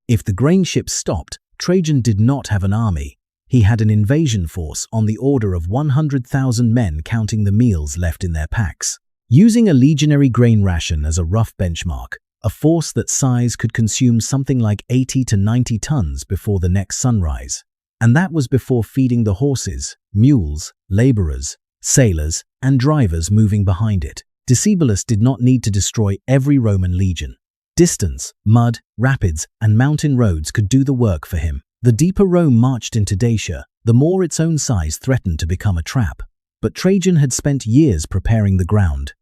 If the grain ships stopped, Trajan did not have an army. He had an invasion force on the order of 100,000 men, counting the meals left in their packs. Using a legionary grain ration as a rough benchmark, a force that size could consume something like 80 to 90 tons before the next sunrise. And that was before feeding the horses, mules, laborers, sailors, and drivers moving behind it. Decebalus did not need to destroy every Roman legion. Distance, mud, rapids, and mountain roads could do the work for him. The deeper Rome marched into Dacia, the more its own size threatened to become a trap. But Trajan had spent years preparing the ground.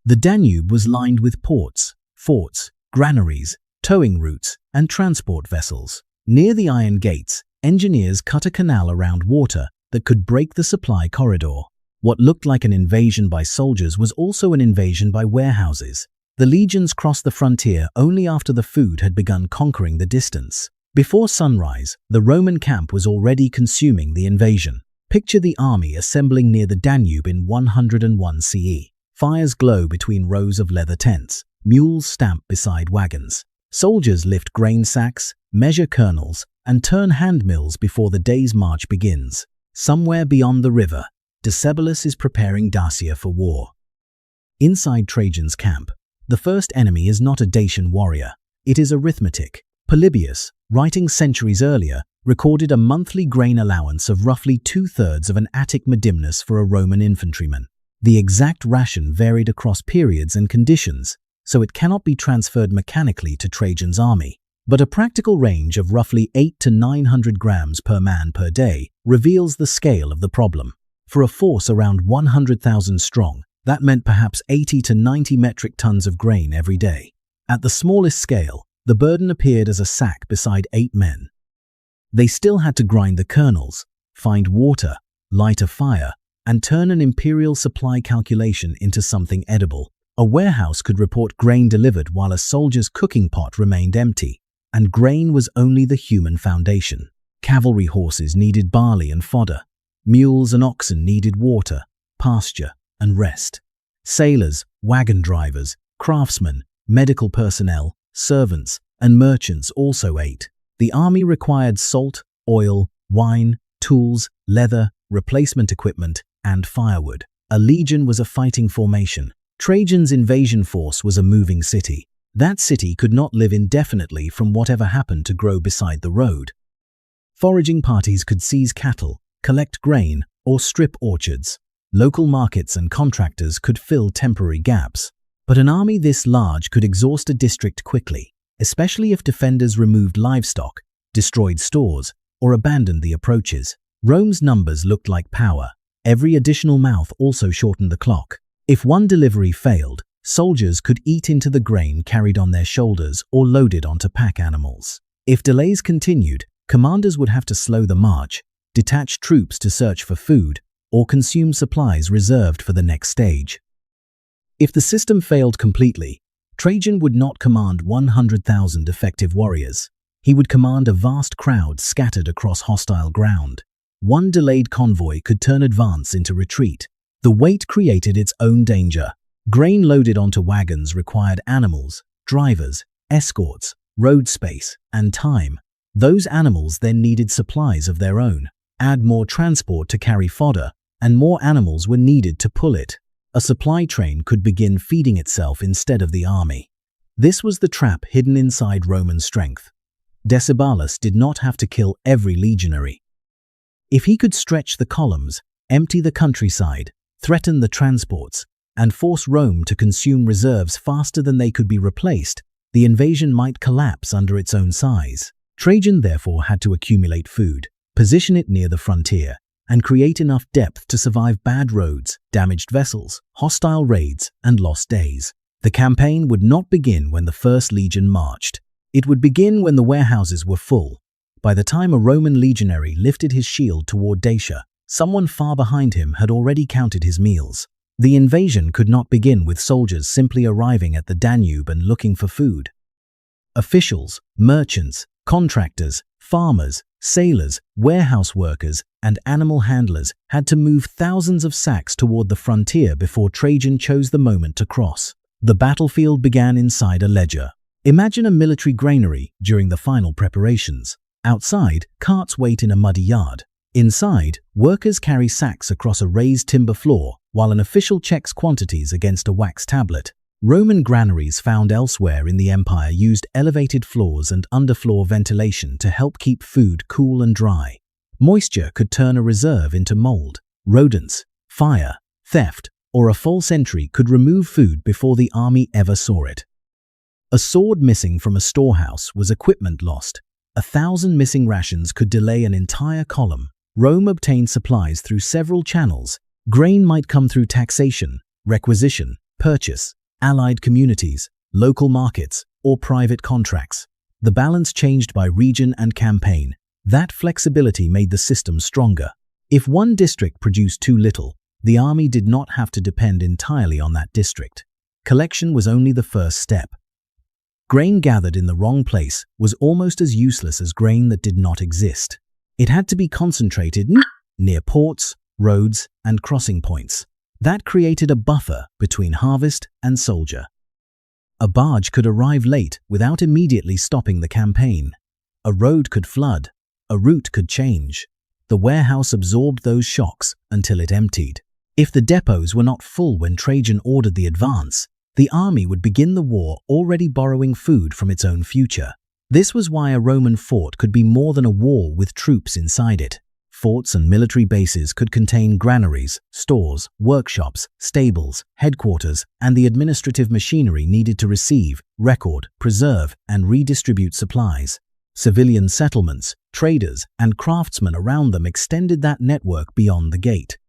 The Danube was lined with ports, forts, granaries, towing routes, and transport vessels. Near the iron gates, engineers cut a canal around water that could break the supply corridor. What looked like an invasion by soldiers was also an invasion by warehouses. The legions crossed the frontier only after the food had begun conquering the distance. Before sunrise, the Roman camp was already consuming the invasion. Picture the army assembling near the Danube in 101 CE. Fires glow between rows of leather tents. Mules stamp beside wagons. Soldiers lift grain sacks, measure kernels, and turn hand mills before the day's march begins. Somewhere beyond the river, Decebalus is preparing Dacia for war. Inside Trajan's camp, the first enemy is not a Dacian warrior. It is Arithmetic. Polybius, writing centuries earlier, recorded a monthly grain allowance of roughly 2/3 of an Attic medimnus for a Roman infantryman. The exact ration varied across periods and conditions, so it cannot be transferred mechanically to Trajan's army. But a practical range of roughly 800 to 900 grams per man per day reveals the scale of the problem. For a force around 100,000 strong, that meant perhaps 80 to 90 metric tons of grain every day. At the smallest scale, the burden appeared as a sack beside 8 men. They still had to grind the kernels, find water, light a fire, and turn an imperial supply calculation into something edible. A warehouse could report grain delivered while a soldier's cooking pot remained empty, and grain was only the human foundation. Cavalry horses needed barley and fodder. Mules and oxen needed water, pasture, and rest. Sailors, wagon drivers, craftsmen, medical personnel, servants, and merchants also ate. The army required salt, oil, wine, tools, leather, replacement equipment, and firewood. A legion was a fighting formation. Trajan's invasion force was a moving city. That city could not live indefinitely from whatever happened to grow beside the road. Foraging parties could seize cattle, collect grain, or strip orchards. Local markets and contractors could fill temporary gaps. But an army this large could exhaust a district quickly, especially if defenders removed livestock, destroyed stores, or abandoned the approaches. Rome's numbers looked like power. Every additional mouth also shortened the clock. If one delivery failed, soldiers could eat into the grain carried on their shoulders or loaded onto pack animals. If delays continued, commanders would have to slow the march, detach troops to search for food, or consume supplies reserved for the next stage. If the system failed completely, Trajan would not command 100,000 effective warriors. He would command a vast crowd scattered across hostile ground. One delayed convoy could turn advance into retreat. The weight created its own danger. Grain loaded onto wagons required animals, drivers, escorts, road space, and time. Those animals then needed supplies of their own. Add more transport to carry fodder, and more animals were needed to pull it. A supply train could begin feeding itself instead of the army. This was the trap hidden inside Roman strength. Decebalus did not have to kill every legionary. If he could stretch the columns, empty the countryside, threaten the transports, and force Rome to consume reserves faster than they could be replaced, the invasion might collapse under its own size. Trajan therefore had to accumulate food, position it near the frontier, and create enough depth to survive bad roads, damaged vessels, hostile raids, and lost days. The campaign would not begin when the first legion marched. It would begin when the warehouses were full. By the time a Roman legionary lifted his shield toward Dacia, someone far behind him had already counted his meals. The invasion could not begin with soldiers simply arriving at the Danube and looking for food. Officials, merchants, contractors, farmers, sailors, warehouse workers, and animal handlers had to move thousands of sacks toward the frontier before Trajan chose the moment to cross. The battlefield began inside a ledger. Imagine a military granary during the final preparations. Outside, carts wait in a muddy yard. Inside, workers carry sacks across a raised timber floor, while an official checks quantities against a wax tablet. Roman granaries found elsewhere in the empire used elevated floors and underfloor ventilation to help keep food cool and dry. Moisture could turn a reserve into mold. Rodents, fire, theft, or a false entry could remove food before the army ever saw it. A sword missing from a storehouse was equipment lost. 1,000 missing rations could delay an entire column. Rome obtained supplies through several channels. Grain might come through taxation, requisition, purchase, allied communities, local markets, or private contracts. The balance changed by region and campaign. That flexibility made the system stronger. If one district produced too little, the army did not have to depend entirely on that district. Collection was only the first step. Grain gathered in the wrong place was almost as useless as grain that did not exist. It had to be concentrated near ports, roads, and crossing points. That created a buffer between harvest and soldier. A barge could arrive late without immediately stopping the campaign. A road could flood. A route could change. The warehouse absorbed those shocks until it emptied. If the depots were not full when Trajan ordered the advance, the army would begin the war already borrowing food from its own future. This was why a Roman fort could be more than a wall with troops inside it. Forts and military bases could contain granaries, stores, workshops, stables, headquarters, and the administrative machinery needed to receive, record, preserve, and redistribute supplies. Civilian settlements, traders, and craftsmen around them extended that network beyond the gate.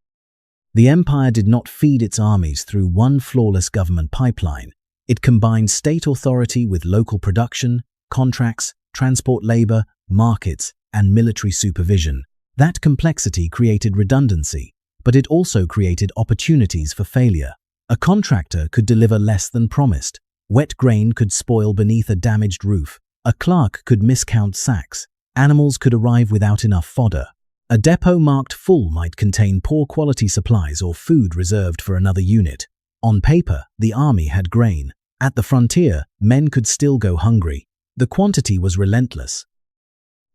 The empire did not feed its armies through one flawless government pipeline. It combined state authority with local production, contracts, transport labor, markets, and military supervision. That complexity created redundancy, but it also created opportunities for failure. A contractor could deliver less than promised. Wet grain could spoil beneath a damaged roof. A clerk could miscount sacks. Animals could arrive without enough fodder. A depot marked full might contain poor quality supplies or food reserved for another unit. On paper, the army had grain. At the frontier, men could still go hungry. The quantity was relentless.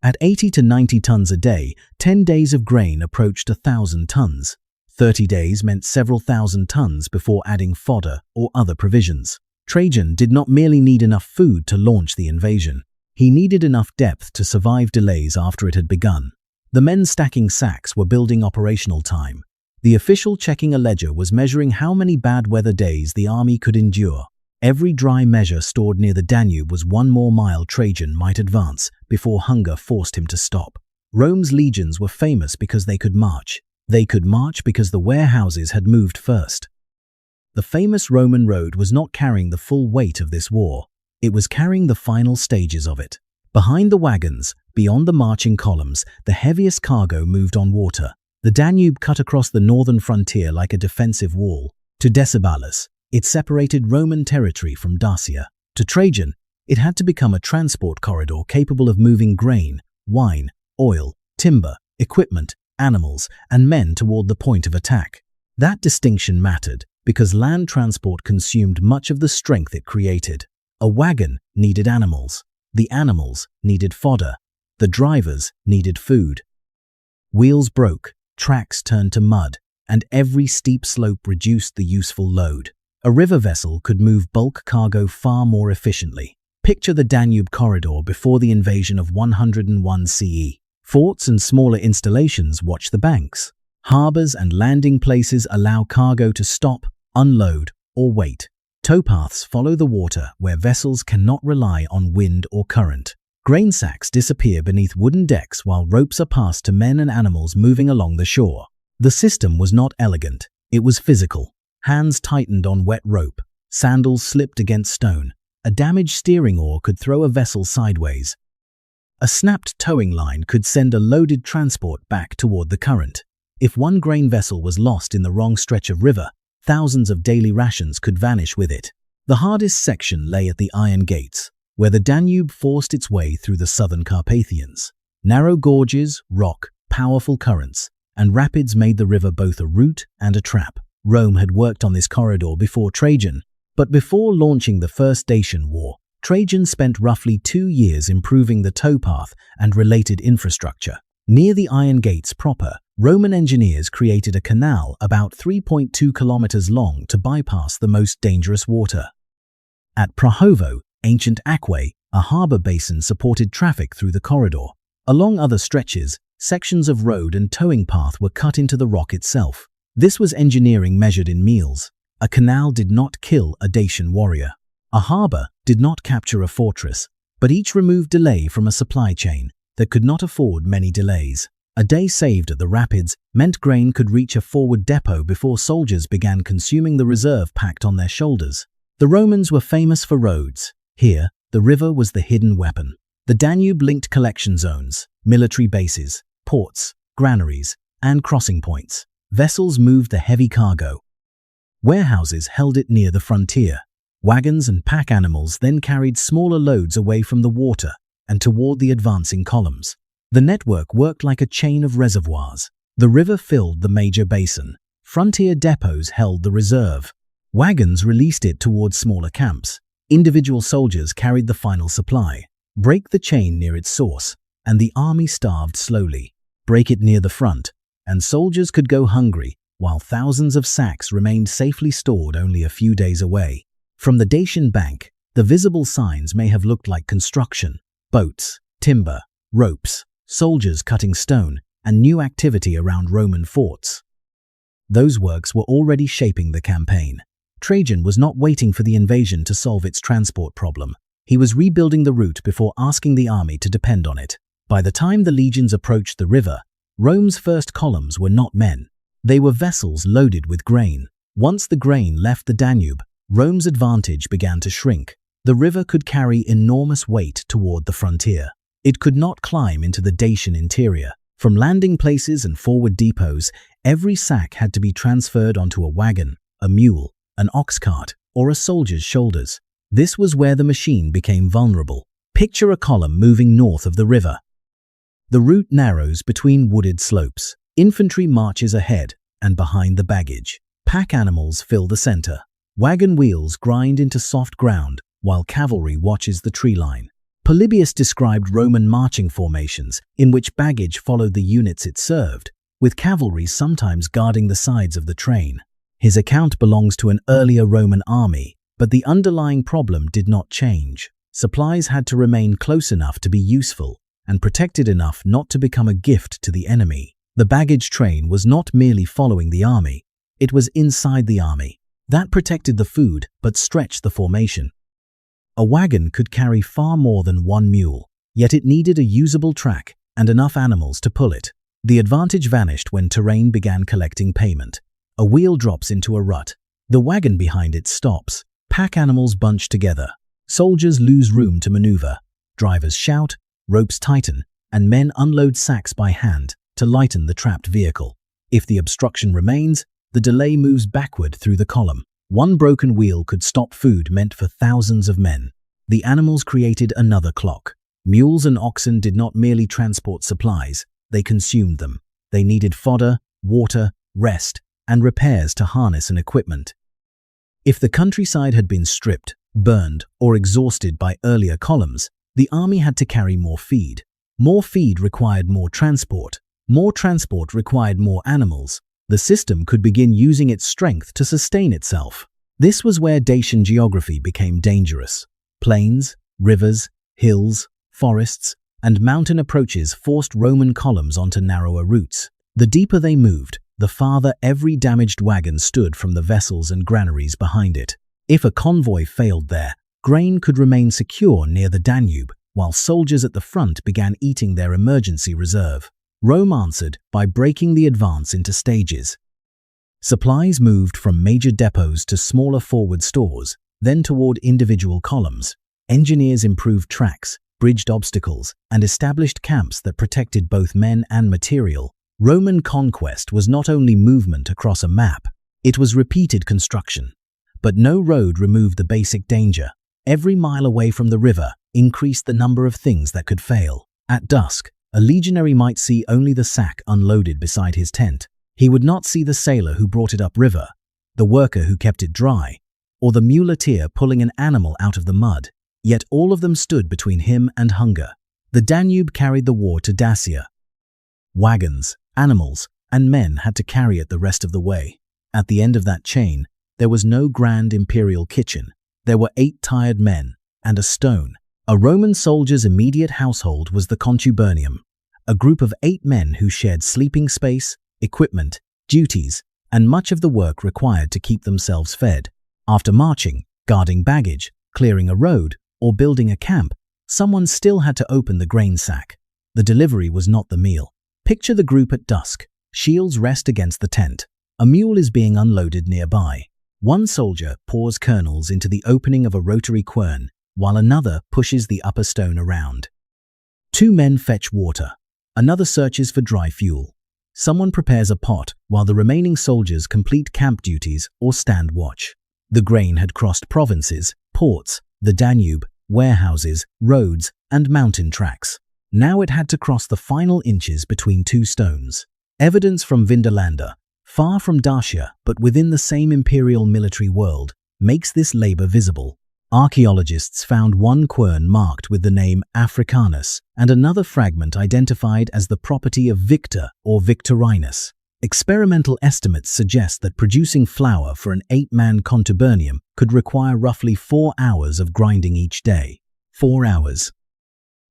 At 80 to 90 tons a day, 10 days of grain approached 1,000 tons. 30 days meant several thousand tons before adding fodder or other provisions. Trajan did not merely need enough food to launch the invasion. He needed enough depth to survive delays after it had begun. The men stacking sacks were building operational time. The official checking a ledger was measuring how many bad weather days the army could endure. Every dry measure stored near the Danube was one more mile Trajan might advance before hunger forced him to stop. Rome's legions were famous because they could march. They could march because the warehouses had moved first. The famous Roman road was not carrying the full weight of this war. It was carrying the final stages of it. Behind the wagons, beyond the marching columns, the heaviest cargo moved on water. The Danube cut across the northern frontier like a defensive wall. To Decebalus, it separated Roman territory from Dacia. To Trajan, it had to become a transport corridor capable of moving grain, wine, oil, timber, equipment, animals, and men toward the point of attack. That distinction mattered because land transport consumed much of the strength it created. A wagon needed animals. The animals needed fodder. The drivers needed food. Wheels broke, tracks turned to mud, and every steep slope reduced the useful load. A river vessel could move bulk cargo far more efficiently. Picture the Danube corridor before the invasion of 101 CE. Forts and smaller installations watch the banks. Harbors and landing places allow cargo to stop, unload, or wait. Towpaths follow the water where vessels cannot rely on wind or current. Grain sacks disappear beneath wooden decks while ropes are passed to men and animals moving along the shore. The system was not elegant, it was physical. Hands tightened on wet rope, sandals slipped against stone. A damaged steering oar could throw a vessel sideways. A snapped towing line could send a loaded transport back toward the current. If one grain vessel was lost in the wrong stretch of river, thousands of daily rations could vanish with it. The hardest section lay at the Iron Gates, where the Danube forced its way through the southern Carpathians. Narrow gorges, rock, powerful currents, and rapids made the river both a route and a trap. Rome had worked on this corridor before Trajan, but before launching the First Dacian War, Trajan spent roughly 2 years improving the towpath and related infrastructure. Near the iron gates proper, Roman engineers created a canal about 3.2 kilometers long to bypass the most dangerous water. At Prahovo, ancient Aquae, a harbor basin supported traffic through the corridor. Along other stretches, sections of road and towing path were cut into the rock itself. This was engineering measured in miles. A canal did not kill a Dacian warrior. A harbor did not capture a fortress, but each removed delay from a supply chain that could not afford many delays. A day saved at the rapids meant grain could reach a forward depot before soldiers began consuming the reserve packed on their shoulders. The Romans were famous for roads. Here, the river was the hidden weapon. The Danube linked collection zones, military bases, ports, granaries, and crossing points. Vessels moved the heavy cargo. Warehouses held it near the frontier. Wagons and pack animals then carried smaller loads away from the water and toward the advancing columns. The network worked like a chain of reservoirs. The river filled the major basin. Frontier depots held the reserve. Wagons released it towards smaller camps. Individual soldiers carried the final supply. Break the chain near its source, and the army starved slowly. Break it near the front, and soldiers could go hungry, while thousands of sacks remained safely stored only a few days away. From the Dacian bank, the visible signs may have looked like construction: boats, timber, ropes, soldiers cutting stone, and new activity around Roman forts. Those works were already shaping the campaign. Trajan was not waiting for the invasion to solve its transport problem. He was rebuilding the route before asking the army to depend on it. By the time the legions approached the river, Rome's first columns were not men. They were vessels loaded with grain. Once the grain left the Danube, Rome's advantage began to shrink. The river could carry enormous weight toward the frontier. It could not climb into the Dacian interior. From landing places and forward depots, every sack had to be transferred onto a wagon, a mule, an ox cart, or a soldier's shoulders. This was where the machine became vulnerable. Picture a column moving north of the river. The route narrows between wooded slopes. Infantry marches ahead and behind the baggage. Pack animals fill the center. Wagon wheels grind into soft ground while cavalry watches the tree line. Polybius described Roman marching formations in which baggage followed the units it served, with cavalry sometimes guarding the sides of the train. His account belongs to an earlier Roman army, but the underlying problem did not change. Supplies had to remain close enough to be useful and protected enough not to become a gift to the enemy. The baggage train was not merely following the army, it was inside the army. That protected the food but stretched the formation. A wagon could carry far more than one mule, yet it needed a usable track and enough animals to pull it. The advantage vanished when terrain began collecting payment. A wheel drops into a rut. The wagon behind it stops. Pack animals bunch together. Soldiers lose room to maneuver. Drivers shout, ropes tighten, and men unload sacks by hand to lighten the trapped vehicle. If the obstruction remains, the delay moves backward through the column. One broken wheel could stop food meant for thousands of men. The animals created another clock. Mules and oxen did not merely transport supplies, they consumed them. They needed fodder, water, rest, and repairs to harness and equipment. If the countryside had been stripped, burned, or exhausted by earlier columns, the army had to carry more feed. More feed required more transport. More transport required more animals. The system could begin using its strength to sustain itself. This was where Dacian geography became dangerous. Plains, rivers, hills, forests, and mountain approaches forced Roman columns onto narrower routes. The deeper they moved, the farther every damaged wagon stood from the vessels and granaries behind it. If a convoy failed there, grain could remain secure near the Danube, while soldiers at the front began eating their emergency reserve. Rome answered by breaking the advance into stages. Supplies moved from major depots to smaller forward stores, then toward individual columns. Engineers improved tracks, bridged obstacles, and established camps that protected both men and material. Roman conquest was not only movement across a map, it was repeated construction. But no road removed the basic danger. Every mile away from the river increased the number of things that could fail. At dusk, a legionary might see only the sack unloaded beside his tent. He would not see the sailor who brought it upriver, the worker who kept it dry, or the muleteer pulling an animal out of the mud. Yet all of them stood between him and hunger. The Danube carried the war to Dacia. Wagons, animals, and men had to carry it the rest of the way. At the end of that chain, there was no grand imperial kitchen. There were 8 tired men and a stone. A Roman soldier's immediate household was the contubernium, a group of 8 men who shared sleeping space, equipment, duties, and much of the work required to keep themselves fed. After marching, guarding baggage, clearing a road, or building a camp, someone still had to open the grain sack. The delivery was not the meal. Picture the group at dusk. Shields rest against the tent. A mule is being unloaded nearby. One soldier pours kernels into the opening of a rotary quern, while another pushes the upper stone around. 2 men fetch water. Another searches for dry fuel. Someone prepares a pot, while the remaining soldiers complete camp duties or stand watch. The grain had crossed provinces, ports, the Danube, warehouses, roads, and mountain tracks. Now it had to cross the final inches between 2 stones. Evidence from Vindolanda, far from Dacia but within the same imperial military world, makes this labor visible. Archaeologists found one quern marked with the name Africanus and another fragment identified as the property of Victor or Victorinus. Experimental estimates suggest that producing flour for an 8-man contubernium could require roughly 4 hours of grinding each day. 4 hours.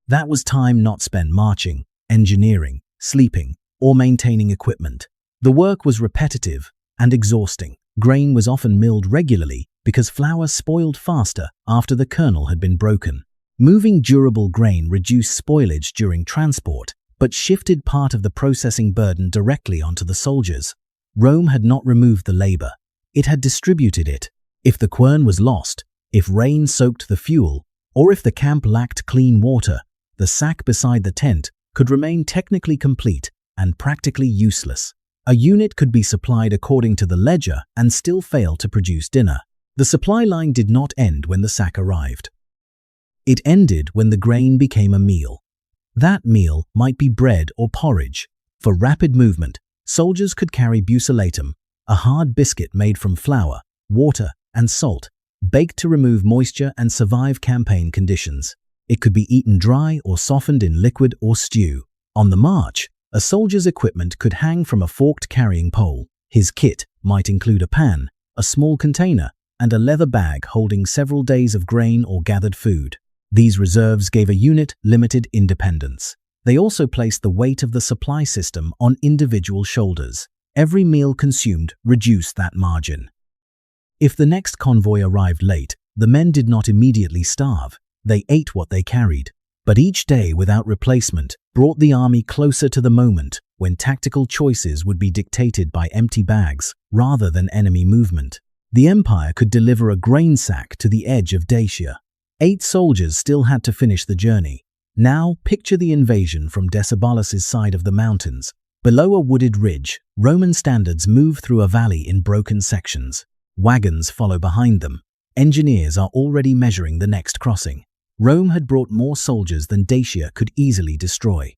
That was time not spent marching, engineering, sleeping, or maintaining equipment. The work was repetitive and exhausting. Grain was often milled regularly because flour spoiled faster after the kernel had been broken. Moving durable grain reduced spoilage during transport, but shifted part of the processing burden directly onto the soldiers. Rome had not removed the labor. It had distributed it. If the quern was lost, if rain soaked the fuel, or if the camp lacked clean water, the sack beside the tent could remain technically complete and practically useless. A unit could be supplied according to the ledger and still fail to produce dinner. The supply line did not end when the sack arrived. It ended when the grain became a meal. That meal might be bread or porridge. For rapid movement, soldiers could carry bucellatum, a hard biscuit made from flour, water, and salt, baked to remove moisture and survive campaign conditions. It could be eaten dry or softened in liquid or stew. On the march, a soldier's equipment could hang from a forked carrying pole. His kit might include a pan, a small container, and a leather bag holding several days of grain or gathered food. These reserves gave a unit limited independence. They also placed the weight of the supply system on individual shoulders. Every meal consumed reduced that margin. If the next convoy arrived late, the men did not immediately starve. They ate what they carried. But each day without replacement brought the army closer to the moment when tactical choices would be dictated by empty bags rather than enemy movement. The empire could deliver a grain sack to the edge of Dacia. 8 soldiers still had to finish the journey. Now picture the invasion from Decebalus's side of the mountains. Below a wooded ridge, Roman standards move through a valley in broken sections. Wagons follow behind them. Engineers are already measuring the next crossing. Rome had brought more soldiers than Dacia could easily destroy.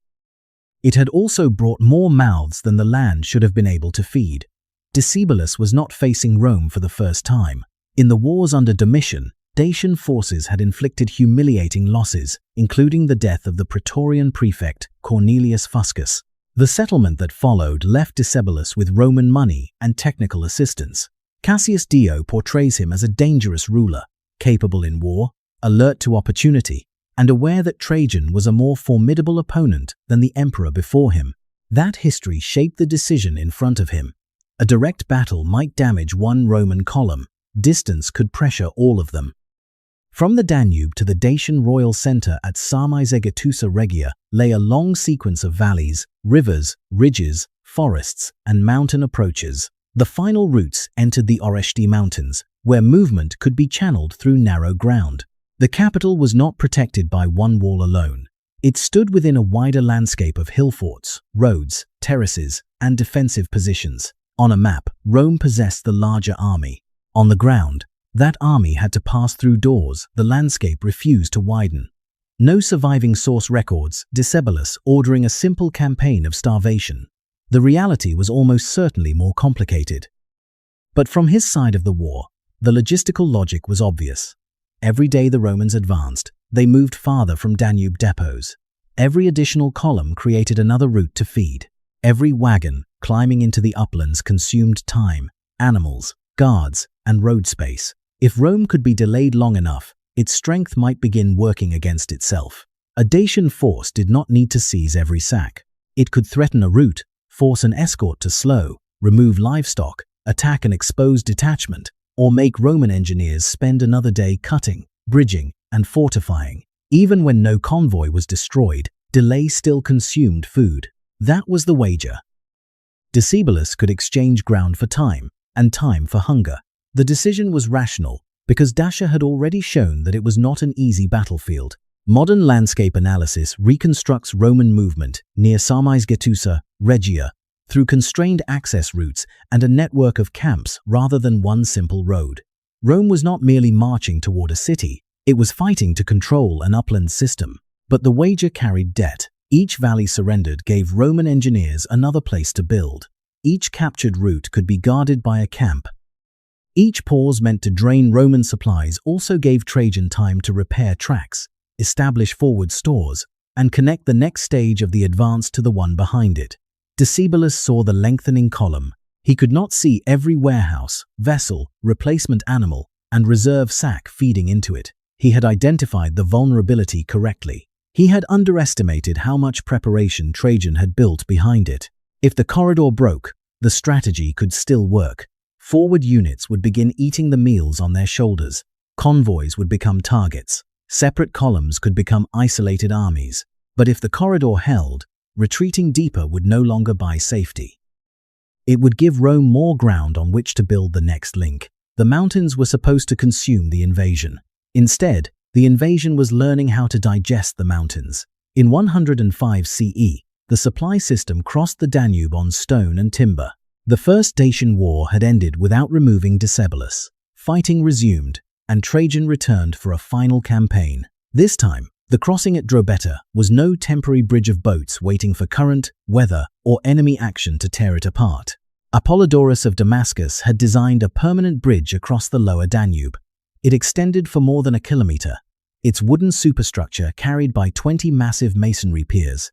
It had also brought more mouths than the land should have been able to feed. Decebalus was not facing Rome for the first time. In the wars under Domitian, Dacian forces had inflicted humiliating losses, including the death of the Praetorian prefect Cornelius Fuscus. The settlement that followed left Decebalus with Roman money and technical assistance. Cassius Dio portrays him as a dangerous ruler, capable in war, alert to opportunity, and aware that Trajan was a more formidable opponent than the emperor before him. That history shaped the decision in front of him. A direct battle might damage one Roman column. Distance could pressure all of them. From the Danube to the Dacian royal center at Sarmizegetusa Regia lay a long sequence of valleys, rivers, ridges, forests, and mountain approaches. The final routes entered the Oreshti Mountains, where movement could be channeled through narrow ground. The capital was not protected by one wall alone. It stood within a wider landscape of hill forts, roads, terraces, and defensive positions. On a map, Rome possessed the larger army. On the ground, that army had to pass through doors the landscape refused to widen. No surviving source records Decebalus ordering a simple campaign of starvation. The reality was almost certainly more complicated. But from his side of the war, the logistical logic was obvious. Every day the Romans advanced, they moved farther from Danube depots. Every additional column created another route to feed. Every wagon climbing into the uplands consumed time, animals, guards, and road space. If Rome could be delayed long enough, its strength might begin working against itself. A Dacian force did not need to seize every sack. It could threaten a route, force an escort to slow, remove livestock, attack an exposed detachment, or make Roman engineers spend another day cutting, bridging, and fortifying. Even when no convoy was destroyed, delay still consumed food. That was the wager. Decebalus could exchange ground for time, and time for hunger. The decision was rational, because Dacia had already shown that it was not an easy battlefield. Modern landscape analysis reconstructs Roman movement near Sarmizegetusa, Regia, through constrained access routes and a network of camps rather than one simple road. Rome was not merely marching toward a city, it was fighting to control an upland system. But the wager carried debt. Each valley surrendered gave Roman engineers another place to build. Each captured route could be guarded by a camp. Each pause meant to drain Roman supplies also gave Trajan time to repair tracks, establish forward stores, and connect the next stage of the advance to the one behind it. Decebalus saw the lengthening column. He could not see every warehouse, vessel, replacement animal, and reserve sack feeding into it. He had identified the vulnerability correctly. He had underestimated how much preparation Trajan had built behind it. If the corridor broke, the strategy could still work. Forward units would begin eating the meals on their shoulders. Convoys would become targets. Separate columns could become isolated armies. But if the corridor held, retreating deeper would no longer buy safety. It would give Rome more ground on which to build the next link. The mountains were supposed to consume the invasion. Instead, the invasion was learning how to digest the mountains. In 105 CE, the supply system crossed the Danube on stone and timber. The First Dacian War had ended without removing Decebalus. Fighting resumed, and Trajan returned for a final campaign. This time, the crossing at Drobeta was no temporary bridge of boats waiting for current, weather, or enemy action to tear it apart. Apollodorus of Damascus had designed a permanent bridge across the lower Danube. It extended for more than a kilometer, its wooden superstructure carried by 20 massive masonry piers.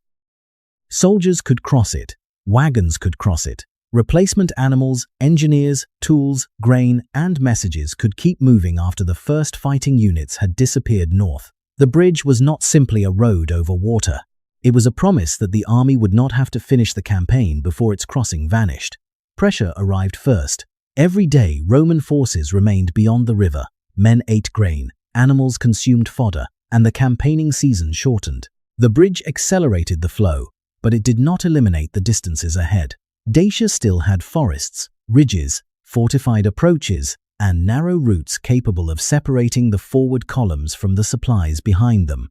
Soldiers could cross it, wagons could cross it, replacement animals, engineers, tools, grain, and messages could keep moving after the first fighting units had disappeared north. The bridge was not simply a road over water. It was a promise that the army would not have to finish the campaign before its crossing vanished. Pressure arrived first. Every day, Roman forces remained beyond the river. Men ate grain, animals consumed fodder, and the campaigning season shortened. The bridge accelerated the flow, but it did not eliminate the distances ahead. Dacia still had forests, ridges, fortified approaches, and narrow routes capable of separating the forward columns from the supplies behind them.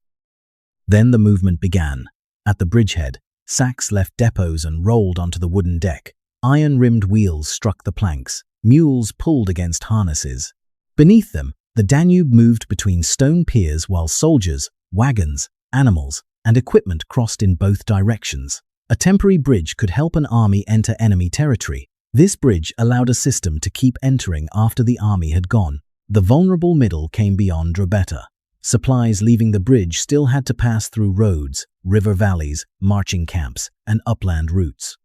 Then the movement began. At the bridgehead, sacks left depots and rolled onto the wooden deck. Iron-rimmed wheels struck the planks. Mules pulled against harnesses. Beneath them, the Danube moved between stone piers while soldiers, wagons, animals, and equipment crossed in both directions. A temporary bridge could help an army enter enemy territory. This bridge allowed a system to keep entering after the army had gone. The vulnerable middle came beyond Drobeta. Supplies leaving the bridge still had to pass through roads, river valleys, marching camps, and upland routes.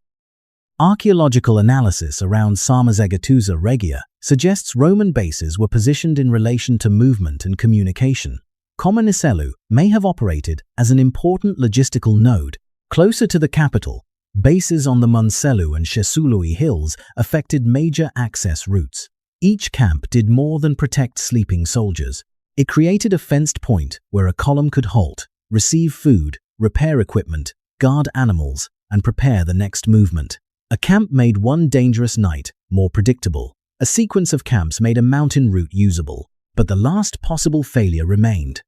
Archaeological analysis around Sarmizegetusa Regia suggests Roman bases were positioned in relation to movement and communication. Comunicelu may have operated as an important logistical node. Closer to the capital, bases on the Muncelu and Chesului hills affected major access routes. Each camp did more than protect sleeping soldiers. It created a fenced point where a column could halt, receive food, repair equipment, guard animals, and prepare the next movement. A camp made one dangerous night more predictable. A sequence of camps made a mountain route usable, but the last possible failure remained.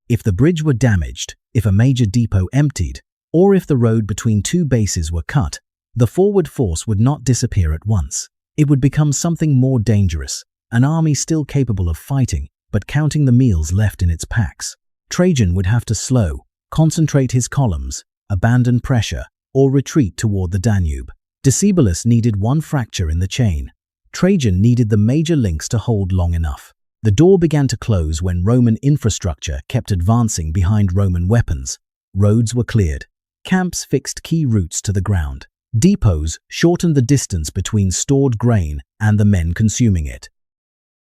If the bridge were damaged, if a major depot emptied, or if the road between two bases were cut, the forward force would not disappear at once. It would become something more dangerous, an army still capable of fighting, but counting the meals left in its packs. Trajan would have to slow, concentrate his columns, abandon pressure, or retreat toward the Danube. Decebalus needed one fracture in the chain. Trajan needed the major links to hold long enough. The door began to close when Roman infrastructure kept advancing behind Roman weapons. Roads were cleared. Camps fixed key routes to the ground. Depots shortened the distance between stored grain and the men consuming it.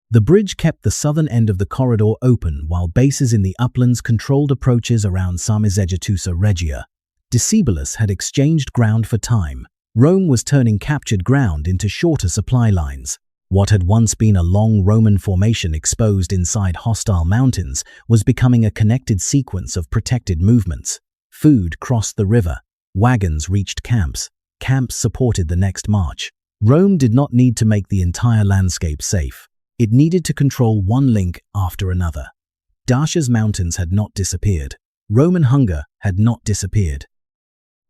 The bridge kept the southern end of the corridor open while bases in the uplands controlled approaches around Sarmizegetusa Regia. Decebalus had exchanged ground for time. Rome was turning captured ground into shorter supply lines. What had once been a long Roman formation exposed inside hostile mountains was becoming a connected sequence of protected movements. Food crossed the river. Wagons reached camps. Camps supported the next march. Rome did not need to make the entire landscape safe. It needed to control one link after another. Dacia's mountains had not disappeared. Roman hunger had not disappeared.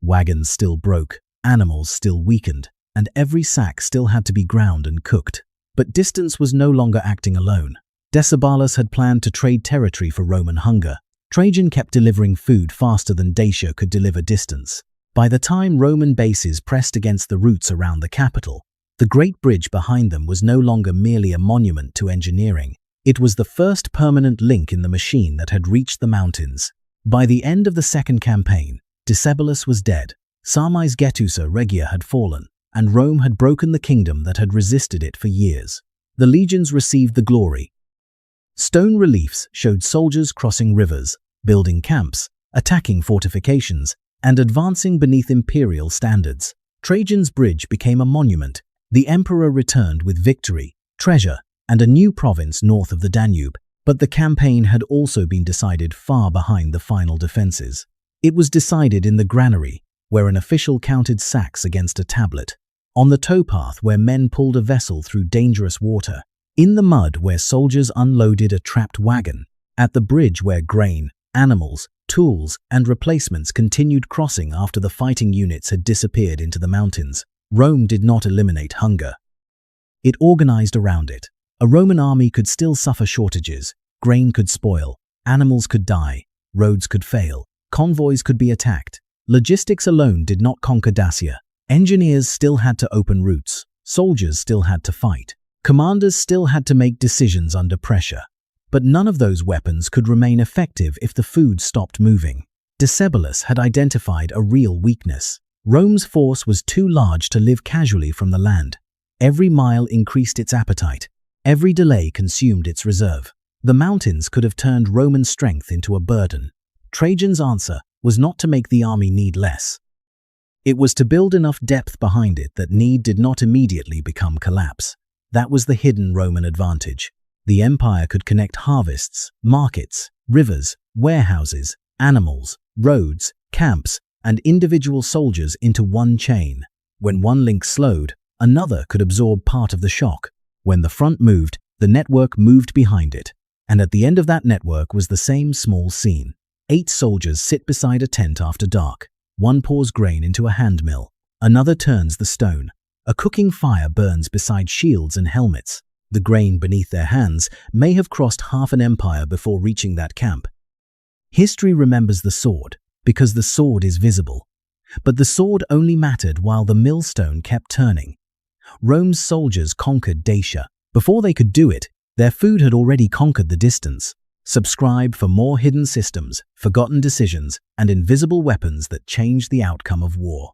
Wagons still broke, animals still weakened, and every sack still had to be ground and cooked. But distance was no longer acting alone. Decebalus had planned to trade territory for Roman hunger. Trajan kept delivering food faster than Dacia could deliver distance. By the time Roman bases pressed against the routes around the capital, the great bridge behind them was no longer merely a monument to engineering. It was the first permanent link in the machine that had reached the mountains. By the end of the second campaign, Decebalus was dead. Sarmizegetusa Regia had fallen, and Rome had broken the kingdom that had resisted it for years. The legions received the glory. Stone reliefs showed soldiers crossing rivers, building camps, attacking fortifications, and advancing beneath imperial standards. Trajan's bridge became a monument. The emperor returned with victory, treasure, and a new province north of the Danube, but the campaign had also been decided far behind the final defenses. It was decided in the granary, where an official counted sacks against a tablet, on the towpath where men pulled a vessel through dangerous water, in the mud where soldiers unloaded a trapped wagon, at the bridge where grain, animals, tools, and replacements continued crossing after the fighting units had disappeared into the mountains. Rome did not eliminate hunger. It organized around it. A Roman army could still suffer shortages, grain could spoil, animals could die, roads could fail, convoys could be attacked. Logistics alone did not conquer Dacia. Engineers still had to open routes, soldiers still had to fight, commanders still had to make decisions under pressure. But none of those weapons could remain effective if the food stopped moving. Decebalus had identified a real weakness. Rome's force was too large to live casually from the land. Every mile increased its appetite. Every delay consumed its reserve. The mountains could have turned Roman strength into a burden. Trajan's answer was not to make the army need less. It was to build enough depth behind it that need did not immediately become collapse. That was the hidden Roman advantage. The empire could connect harvests, markets, rivers, warehouses, animals, roads, camps, and individual soldiers into one chain. When one link slowed, another could absorb part of the shock. When the front moved, the network moved behind it. And at the end of that network was the same small scene. 8 soldiers sit beside a tent after dark. One pours grain into a hand mill. Another turns the stone. A cooking fire burns beside shields and helmets. The grain beneath their hands may have crossed half an empire before reaching that camp. History remembers the sword, because the sword is visible. But the sword only mattered while the millstone kept turning. Rome's soldiers conquered Dacia. Before they could do it, their food had already conquered the distance. Subscribe for more hidden systems, forgotten decisions, and invisible weapons that changed the outcome of war.